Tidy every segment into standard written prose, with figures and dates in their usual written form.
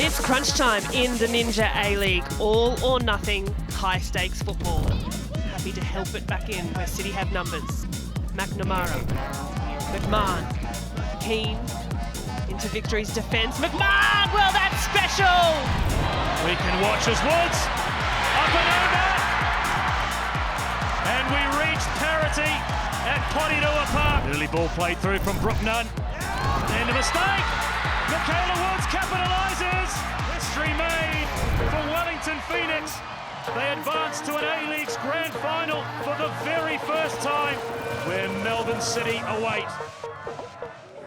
It's crunch time in the Ninja A-League. All or nothing, high stakes football. Happy to help it back in where City have numbers. McNamara, McMahon, Keane, into Victory's defence. McMahon, well that's special! We can watch as Woods, up and over, and we reach parity at Potinua Park. Early ball played through from Brooke Nunn, and a mistake. Michaela Woods capitalises. History made for Wellington Phoenix. They advance to an A-League's grand final for the very first time, where Melbourne City await.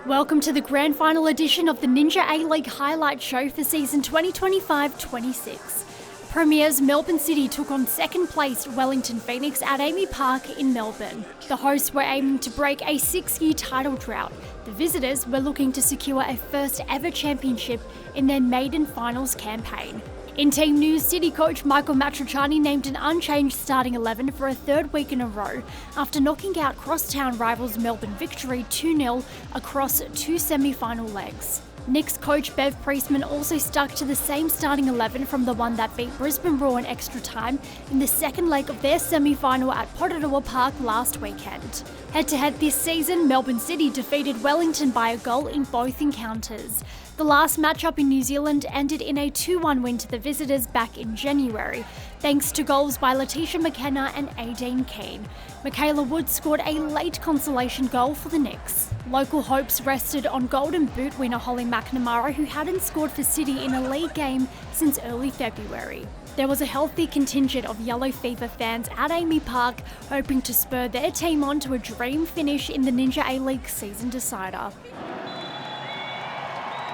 Welcome to the grand final edition of the Ninja A-League highlight show for season 2025-26. Premiers Melbourne City took on second-placed Wellington Phoenix at Amy Park in Melbourne. The hosts were aiming to break a 6-year title drought. The visitors were looking to secure a first-ever championship in their maiden finals campaign. In team news, City coach Michael Matriciani named an unchanged starting 11 for a third week in a row after knocking out crosstown rivals Melbourne Victory 2-0 across two semi-final legs. Knicks coach Bev Priestman also stuck to the same starting 11 from the one that beat Brisbane Roar in extra time in the second leg of their semi-final at Potinua Park last weekend. Head-to-head this season, Melbourne City defeated Wellington by a goal in both encounters. The last matchup in New Zealand ended in a 2-1 win to the visitors back in January, thanks to goals by Letitia McKenna and Aideen Keane. Michaela Woods scored a late consolation goal for the Knicks. Local hopes rested on Golden Boot winner Holly McNamara, who hadn't scored for City in a league game since early February. There was a healthy contingent of Yellow Fever fans at Amy Park, hoping to spur their team on to a dream finish in the Ninja A-League season decider.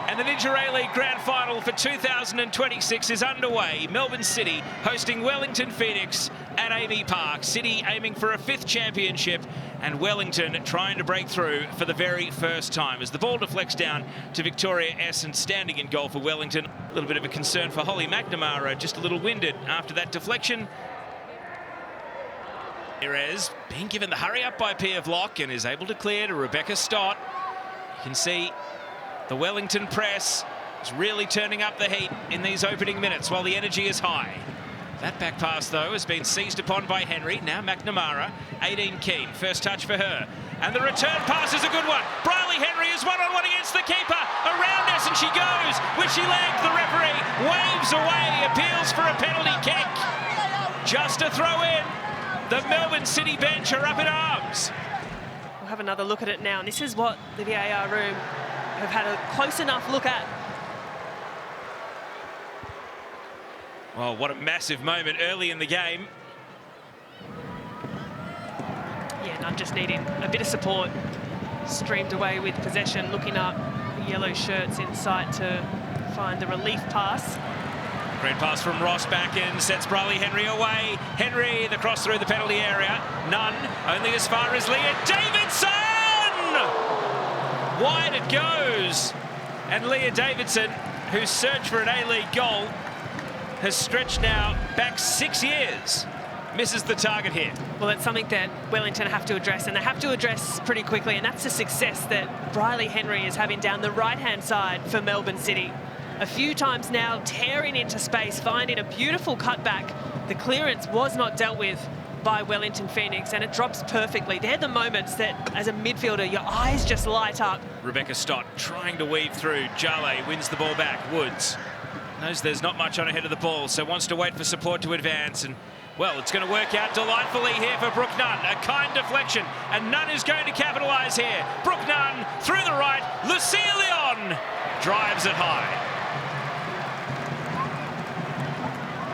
And the Ninja A-League Grand Final for 2026 is underway. Melbourne City hosting Wellington Phoenix at Amy Park. City aiming for a 5th championship and Wellington trying to break through for the very first time. As the ball deflects down to Victoria Essen, standing in goal for Wellington. A little bit of a concern for Holly McNamara, just a little winded after that deflection. Perez being given the hurry up by Pia Vlock and is able to clear to Rebecca Stott. You can see the Wellington press is really turning up the heat in these opening minutes while the energy is high. That back pass, though, has been seized upon by Henry. Now McNamara, Aideen Keane, first touch for her. And the return pass is a good one. Briley Henry is one-on-one against the keeper. Around us, and she goes. With she lagged, the referee waves away, appeals for a penalty kick. Just a throw in. The Melbourne City bench are up in arms. We'll have another look at it now, and this is what the VAR room have had a close enough look at. Well, what a massive moment early in the game. Yeah, Nunn just needing a bit of support. Streamed away with possession, looking up the yellow shirts in sight to find the relief pass. Great pass from Ross back in, sets Briley Henry away. Henry, the cross through the penalty area. Nunn, only as far as Leah Davidson! Wide it goes. And Leah Davidson, whose search for an A-League goal has stretched now back 6 years, misses the target here. Well, it's something that Wellington have to address, and they have to address pretty quickly, and that's the success that Briley Henry is having down the right-hand side for Melbourne City. A few times now, tearing into space, finding a beautiful cutback. The clearance was not dealt with by Wellington Phoenix, and it drops perfectly. They're the moments that, as a midfielder, your eyes just light up. Rebecca Stott trying to weave through. Jale wins the ball back. Woods knows there's not much on ahead of the ball, so wants to wait for support to advance. And, well, it's going to work out delightfully here for Brooke Nunn. A kind deflection, and Nunn is going to capitalise here. Brooke Nunn through the right. Lucia Leon drives it high.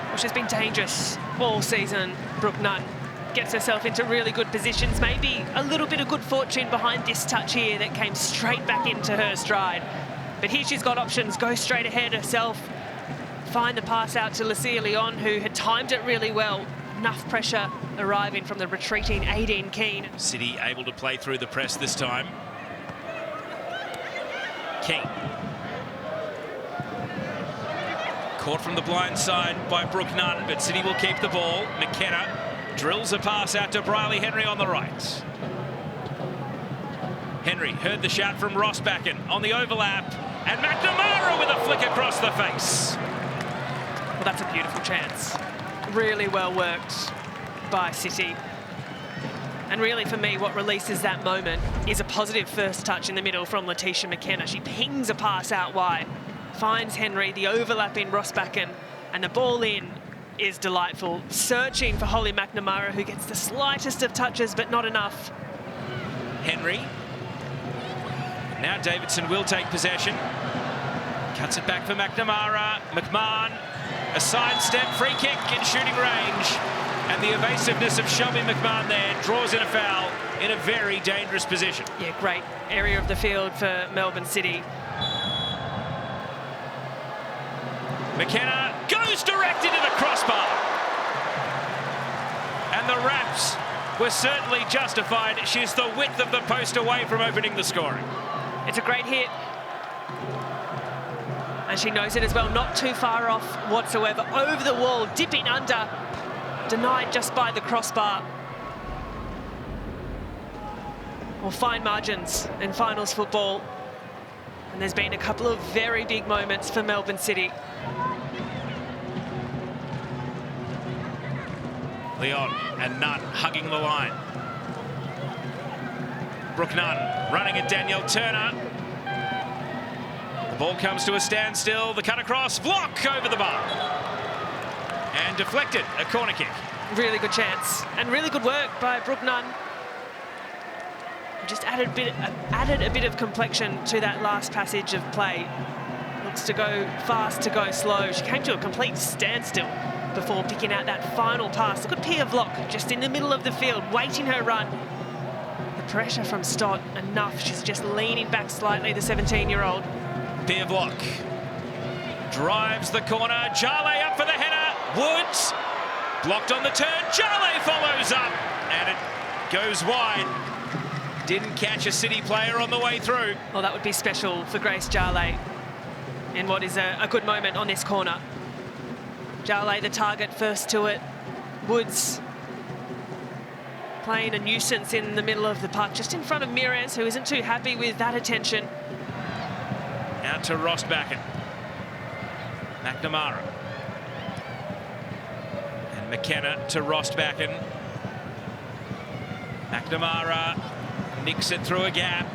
Well, she's been dangerous all season, Brooke Nunn. Gets herself into really good positions, maybe a little bit of good fortune behind this touch here that came straight back into her stride. But here she's got options, go straight ahead herself, find the pass out to Lucia Leon, who had timed it really well. Enough pressure arriving from the retreating Aideen Keane. City able to play through the press this time. Keane. Caught from the blind side by Brooke Nunn, but City will keep the ball. McKenna drills a pass out to Briley Henry on the right. Henry heard the shout from Rossbacken on the overlap, and McNamara with a flick across the face. Well, that's a beautiful chance. Really well worked by City. And really, for me, what releases that moment is a positive first touch in the middle from Letitia McKenna. She pings a pass out wide, finds Henry, the overlap in Rossbacken, and the ball in is delightful. Searching for Holly McNamara, who gets the slightest of touches, but not enough. Henry. Now Davidson will take possession. Cuts it back for McNamara. McMahon, a sidestep, free kick in shooting range. And the evasiveness of Shelby McMahon there draws in a foul in a very dangerous position. Yeah, great area of the field for Melbourne City. McKenna goes direct into the crossbar. And the Raps were certainly justified. She's the width of the post away from opening the scoring. It's a great hit. And she knows it as well, not too far off whatsoever. Over the wall, dipping under. Denied just by the crossbar. Well, fine margins in finals football. And there's been a couple of very big moments for Melbourne City. Leon and Nunn hugging the line. Brooke Nunn running at Danielle Turner. The ball comes to a standstill. The cut across, block over the bar. And deflected, a corner kick. Really good chance and really good work by Brooke Nunn. Just added a bit of complexion to that last passage of play. Looks to go fast, to go slow. She came to a complete standstill before picking out that final pass. Look at Pia Vlock just in the middle of the field, waiting her run. The pressure from Stott, enough. She's just leaning back slightly, the 17-year-old. Pia Vlock drives the corner. Jale up for the header. Woods blocked on the turn. Jale follows up, and it goes wide. Didn't catch a City player on the way through. Well, that would be special for Grace Jale in what is a good moment on this corner. Jale, the target, first to it. Woods playing a nuisance in the middle of the park, just in front of Mires, who isn't too happy with that attention. Out to Rossbacken. McNamara. And McKenna to Rossbacken. McNamara nicks it through a gap.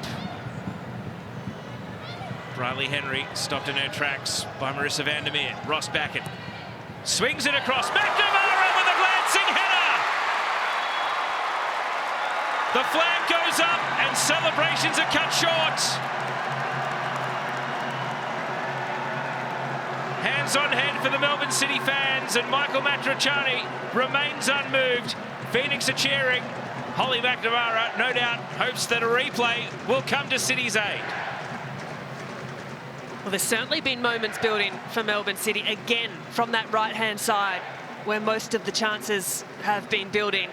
Riley Henry stopped in her tracks by Marissa Vandermeer. Rossbacken swings it across. McNamara with a glancing header! The flag goes up and celebrations are cut short. Hands on head for the Melbourne City fans, and Michael Matriciani remains unmoved. Phoenix are cheering. Holly McNamara, no doubt, hopes that a replay will come to City's aid. Well, there's certainly been moments building for Melbourne City, again, from that right-hand side, where most of the chances have been building.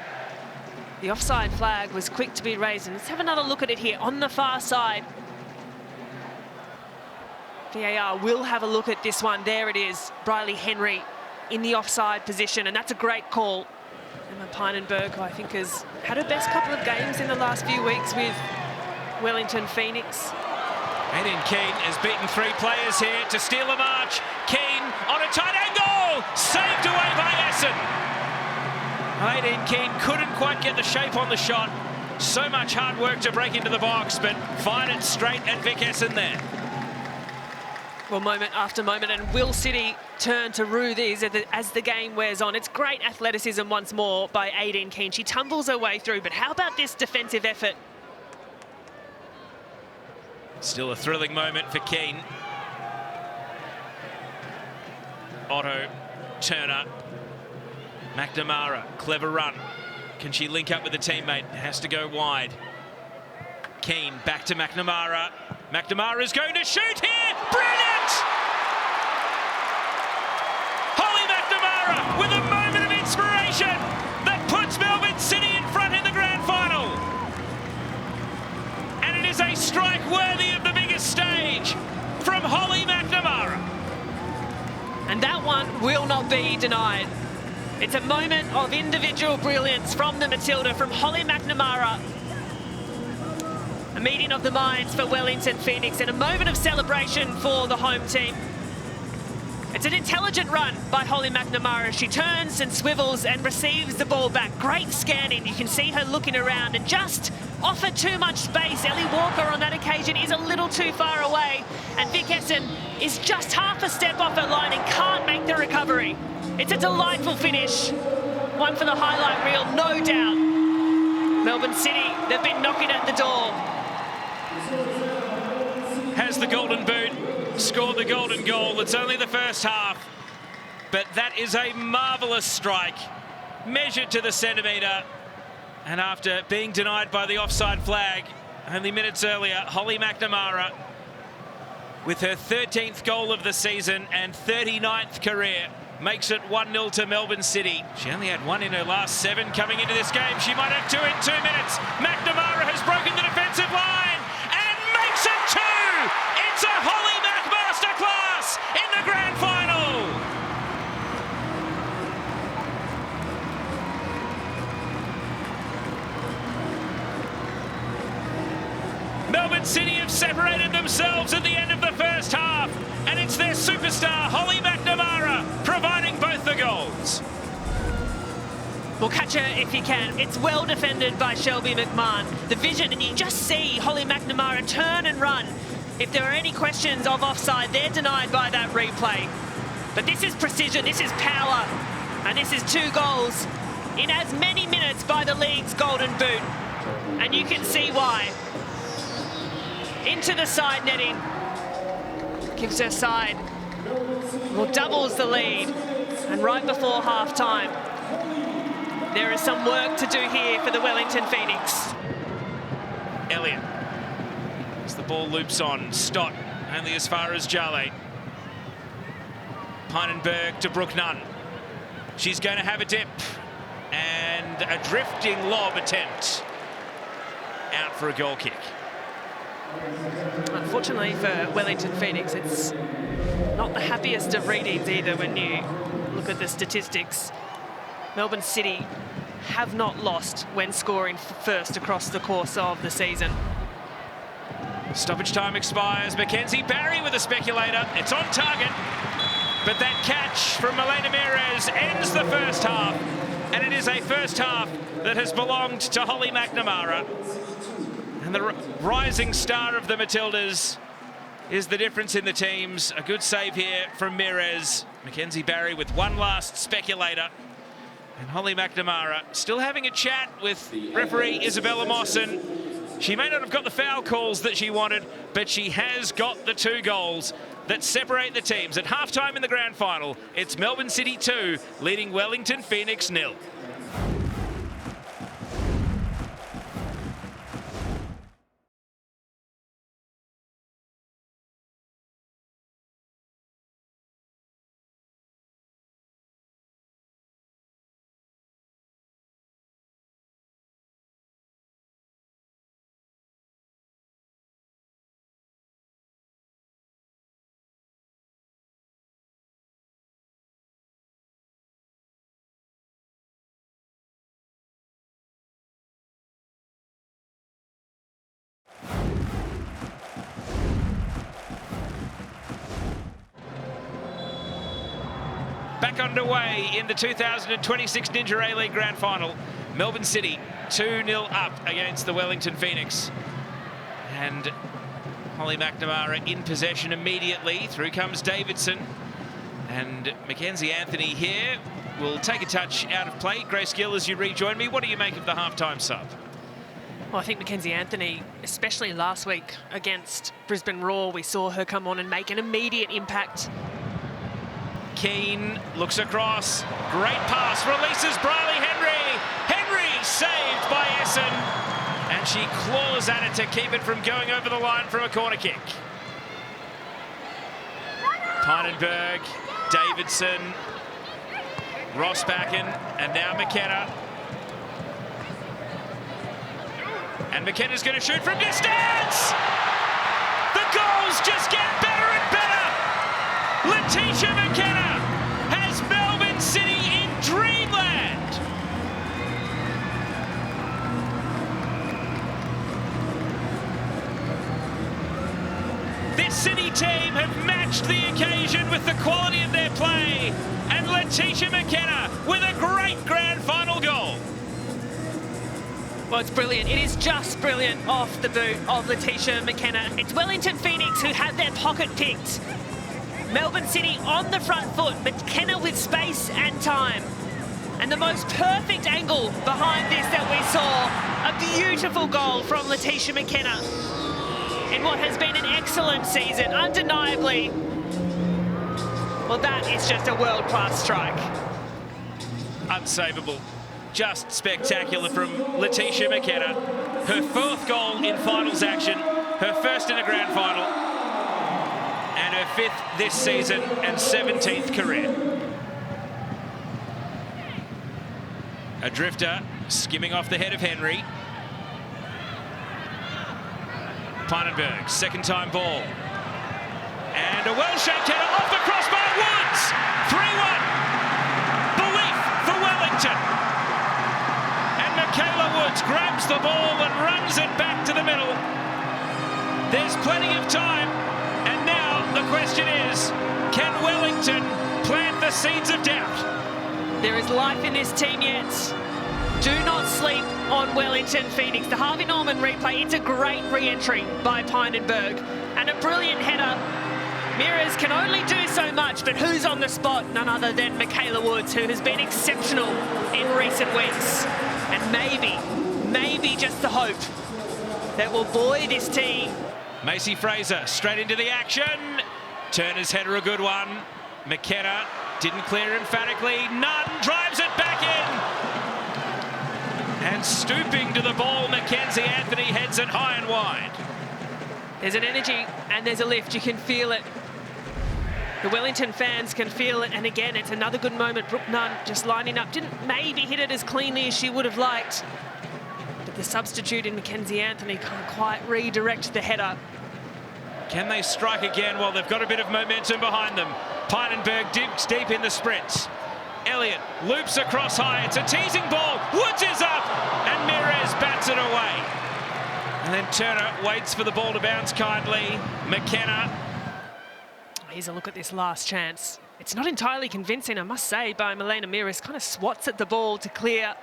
The offside flag was quick to be raised, and let's have another look at it here on the far side. VAR will have a look at this one. There it is, Briley Henry in the offside position, and that's a great call. Emma Pinenberg, who I think has had her best couple of games in the last few weeks with Wellington Phoenix. Aiden Keane has beaten 3 players here to steal a march. Keane on a tight angle, saved away by Essen. Aiden Keane couldn't quite get the shape on the shot. So much hard work to break into the box, but find it straight at Vic Essen there. Well, moment after moment, and will City turn to rue these as the game wears on? It's great athleticism once more by Aideen Keane. She tumbles her way through, but how about this defensive effort? Still a thrilling moment for Keane. Otto, Turner, McNamara, clever run. Can she link up with a teammate? Has to go wide. Keane back to McNamara. McNamara is going to shoot here. Brilliant! Holly McNamara with a moment of inspiration that puts Melbourne City in front in the grand final. And it is a strike worthy of the biggest stage from Holly McNamara. And that one will not be denied. It's a moment of individual brilliance from the Matilda, from Holly McNamara. A meeting of the minds for Wellington Phoenix and a moment of celebration for the home team. It's an intelligent run by Holly McNamara. She turns and swivels and receives the ball back. Great scanning. You can see her looking around and just offer too much space. Ellie Walker on that occasion is a little too far away. And Vic Essen is just half a step off her line and can't make the recovery. It's a delightful finish. One for the highlight reel, no doubt. Melbourne City, they've been knocking at the door. Has the golden boot. Scored the golden goal. It's only the first half, but that is a marvellous strike, measured to the centimetre. And after being denied by the offside flag only minutes earlier, Holly McNamara, with her 13th goal of the season and 39th career, makes it 1-0 to Melbourne City. She only had one in her last 7 coming into this game. She might have 2 in 2 minutes. McNamara has broken the defensive line and makes it 2! It's a Holly Mac masterclass in the grand final! Melbourne City have separated themselves at the end of the first half, and it's their superstar, Holly McNamara, providing both the goals. Well, catch her if you can. It's well defended by Shelby McMahon. The vision, and you just see Holly McNamara turn and run. If there are any questions of offside, they're denied by that replay. But this is precision, this is power, and this is 2 goals in as many minutes by the league's golden boot. And you can see why. Into the side netting. Gives her side, well, doubles the lead. And right before half-time, there is some work to do here for the Wellington Phoenix. Elliott. As the ball loops on, Stott only as far as Jale. Pinenberg to Brooke Nunn. She's going to have a dip. And a drifting lob attempt. Out for a goal kick. Unfortunately for Wellington Phoenix, it's not the happiest of readings either when you look at the statistics. Melbourne City have not lost when scoring first across the course of the season. Stoppage time expires. Mackenzie Barry with a speculator. It's on target. But that catch from Elena Mires ends the first half. And it is a first half that has belonged to Holly McNamara. And the rising star of the Matildas is the difference in the teams. A good save here from Mires. Mackenzie Barry with one last speculator. And Holly McNamara still having a chat with referee Isabella Mawson. She may not have got the foul calls that she wanted, but she has got the 2 goals that separate the teams. At halftime in the grand final, it's Melbourne City 2, leading Wellington Phoenix 0. Back underway in the 2026 Ninja A-League Grand Final. Melbourne City 2-0 up against the Wellington Phoenix. And Holly McNamara in possession immediately. Through comes Davidson. And Mackenzie Anthony here will take a touch out of play. Grace Gill, as you rejoin me, what do you make of the halftime sub? Well, I think Mackenzie Anthony, especially last week against Brisbane Roar, we saw her come on and make an immediate impact. Keane looks across, great pass, releases Briley Henry. Henry saved by Essen, and she claws at it to keep it from going over the line from a corner kick. Pinenberg, Davidson, Rossbacken, and now McKenna. And McKenna's going to shoot from distance! The goals just get better and better! Letitia McKenna has Melbourne City in dreamland! This City team have matched the occasion with the quality of their play, and Letitia McKenna with a great grand final goal. Well, it's brilliant. It is just brilliant off the boot of Letitia McKenna. It's Wellington Phoenix who had their pocket picked. Melbourne City on the front foot, McKenna with space and time. And the most perfect angle behind this that we saw, a beautiful goal from Letitia McKenna in what has been an excellent season, undeniably. Well, that is just a world-class strike. Unsavable. Just spectacular from Letitia McKenna. Her 4th goal in finals action, her 1st in a grand final, and her 5th this season and 17th career. A drifter skimming off the head of Henry. Pynenberg, second-time ball. And a well-shaped header off the crossbar. Woods! 3-1. Belief for Wellington. And Michaela Woods grabs the ball and runs it back to the middle. There's plenty of time. And now the question is, can Wellington plant the seeds of doubt? There is life in this team yet. Do not sleep on Wellington Phoenix. The Harvey Norman replay, it's a great re-entry by Pynenberg and a brilliant header. Meares can only do so much, but who's on the spot? None other than Michaela Woods, who has been exceptional in recent weeks. And maybe just the hope that will buoy this team. Macy Fraser straight into the action. Turner's header, a good one. McKenna didn't clear emphatically. Nunn drives it back in. And stooping to the ball, Mackenzie Anthony heads it high and wide. There's an energy and there's a lift. You can feel it. The Wellington fans can feel it. And again, it's another good moment. Brooke Nunn just lining up. Didn't maybe hit it as cleanly as she would have liked. But the substitute in Mackenzie Anthony can't quite redirect the header. Can they strike again? Well, they've got a bit of momentum behind them. Pynenberg digs deep in the sprint. Elliott loops across high. It's a teasing ball. Woods is up, and Meares bats it away. And then Turner waits for the ball to bounce kindly. McKenna. Here's a look at this last chance. It's not entirely convincing, I must say, by Milena Meares. Kind of swats at the ball to clear.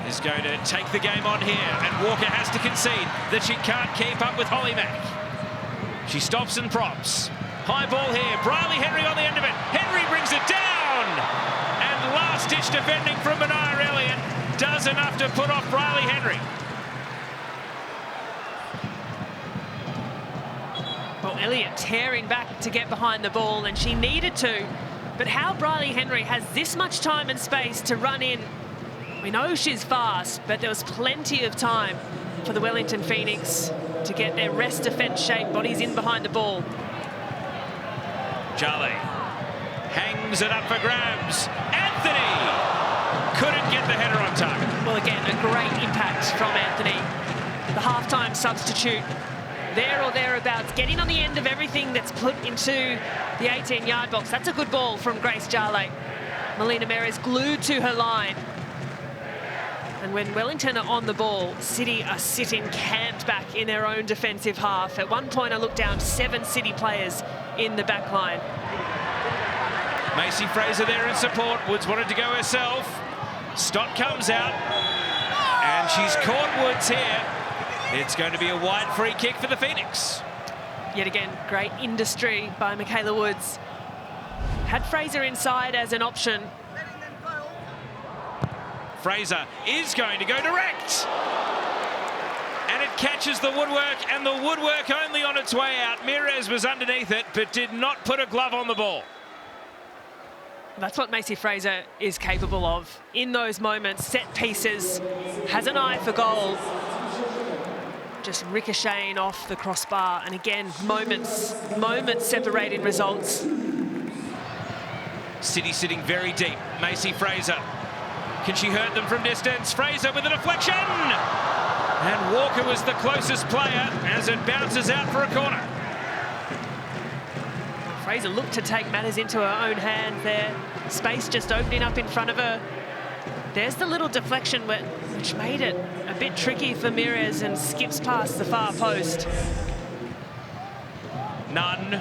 Is going to take the game on here, and Walker has to concede that she can't keep up with Holly Mack. She stops and props. High ball here, Briley Henry on the end of it. Henry brings it down! And last-ditch defending from Benaya Elliott does enough to put off Briley Henry. Well, Elliott tearing back to get behind the ball, and she needed to. But how Briley Henry has this much time and space to run in. We know she's fast, but there was plenty of time for the Wellington Phoenix to get their rest defence shape, bodies in behind the ball. Jale hangs it up for grabs. Anthony couldn't get the header on target. Well, again, a great impact from Anthony. The half-time substitute, there or thereabouts, getting on the end of everything that's put into the 18-yard box. That's a good ball from Grace Jale. Milena Meares glued to her line. And when Wellington are on the ball, City are sitting camped back in their own defensive half. At one point, I looked down 7 City players in the back line. Macy Fraser there in support. Woods wanted to go herself. Stott comes out, and she's caught Woods here. It's going to be a wide free kick for the Phoenix. Yet again, great industry by Michaela Woods. Had Fraser inside as an option. Fraser is going to go direct. And it catches the woodwork, and the woodwork only on its way out. Meares was underneath it, but did not put a glove on the ball. That's what Macy Fraser is capable of. In those moments, set pieces, has an eye for goal. Just ricocheting off the crossbar. And again, moments separating results. City sitting very deep. Macy Fraser. Can she hurt them from distance? Fraser with a deflection! And Walker was the closest player as it bounces out for a corner. Fraser looked to take matters into her own hand there. Space just opening up in front of her. There's the little deflection which made it a A bit tricky for Mires and skips past the far post. Nunn.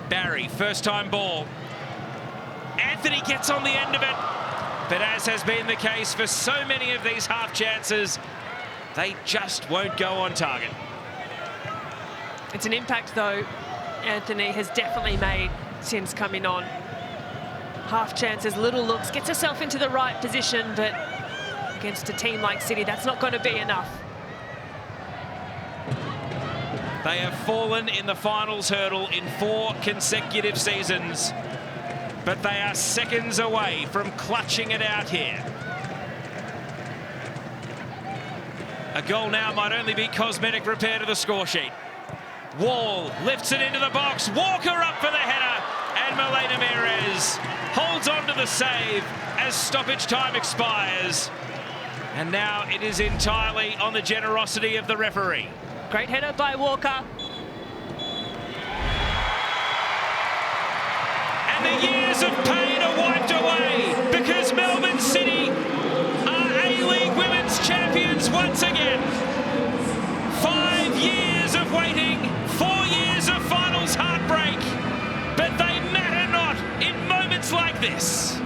Barry, first time ball. Anthony gets on the end of it. But as has been the case for so many of these half chances, they just won't go on target. It's an impact, though, Anthony has definitely made since coming on. Half chances, little looks, gets herself into the right position, but against a team like City, that's not going to be enough. They have fallen in the finals hurdle in 4 consecutive seasons, but they are seconds away from clutching it out here. A goal now might only be cosmetic repair to the score sheet. Wall lifts it into the box. Walker up for the header, and Milena Mires holds on to the save as stoppage time expires. And now it is entirely on the generosity of the referee. Great header by Walker. And the years of pain are wiped away because Melbourne City are A-League Women's Champions once again. 5 years of waiting, 4 years of finals heartbreak, but they matter not in moments like this.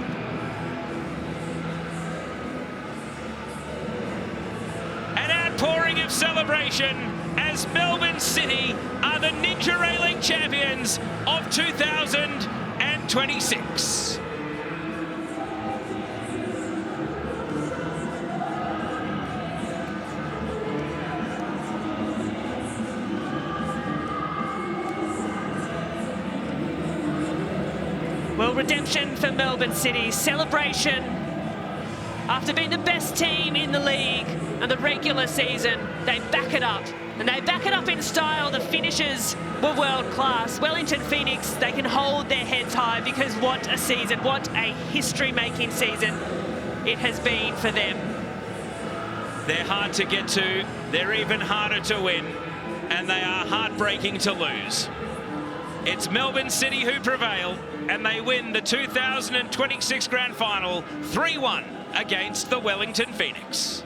An outpouring of celebration as Melbourne City are the Ninja A-League champions of 2026. Well, redemption for Melbourne City, celebration. After being the best team in the league and the regular season, they back it up. And they back it up in style. The finishers were world class. Wellington Phoenix, they can hold their heads high because what a season, what a history-making season it has been for them. They're hard to get to, they're even harder to win, and they are heartbreaking to lose. It's Melbourne City who prevail, and they win the 2026 Grand Final 3-1 against the Wellington Phoenix.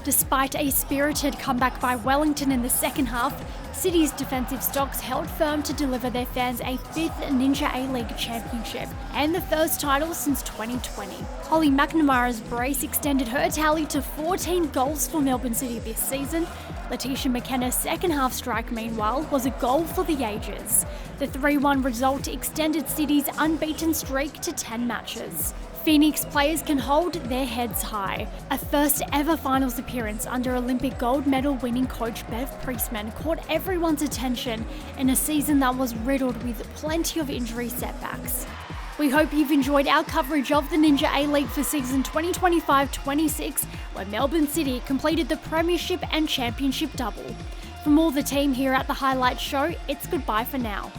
Despite a spirited comeback by Wellington in the second half, City's defensive stocks held firm to deliver their fans a 5th Ninja A-League championship and the first title since 2020. Holly McNamara's brace extended her tally to 14 goals for Melbourne City this season. Letitia McKenna's second half strike, meanwhile, was a goal for the ages. The 3-1 result extended City's unbeaten streak to 10 matches. Phoenix players can hold their heads high. A first ever finals appearance under Olympic gold medal winning coach Bev Priestman caught everyone's attention in a season that was riddled with plenty of injury setbacks. We hope you've enjoyed our coverage of the Ninja A-League for season 2025-26, where Melbourne City completed the Premiership and Championship double. From all the team here at the Highlight Show, it's goodbye for now.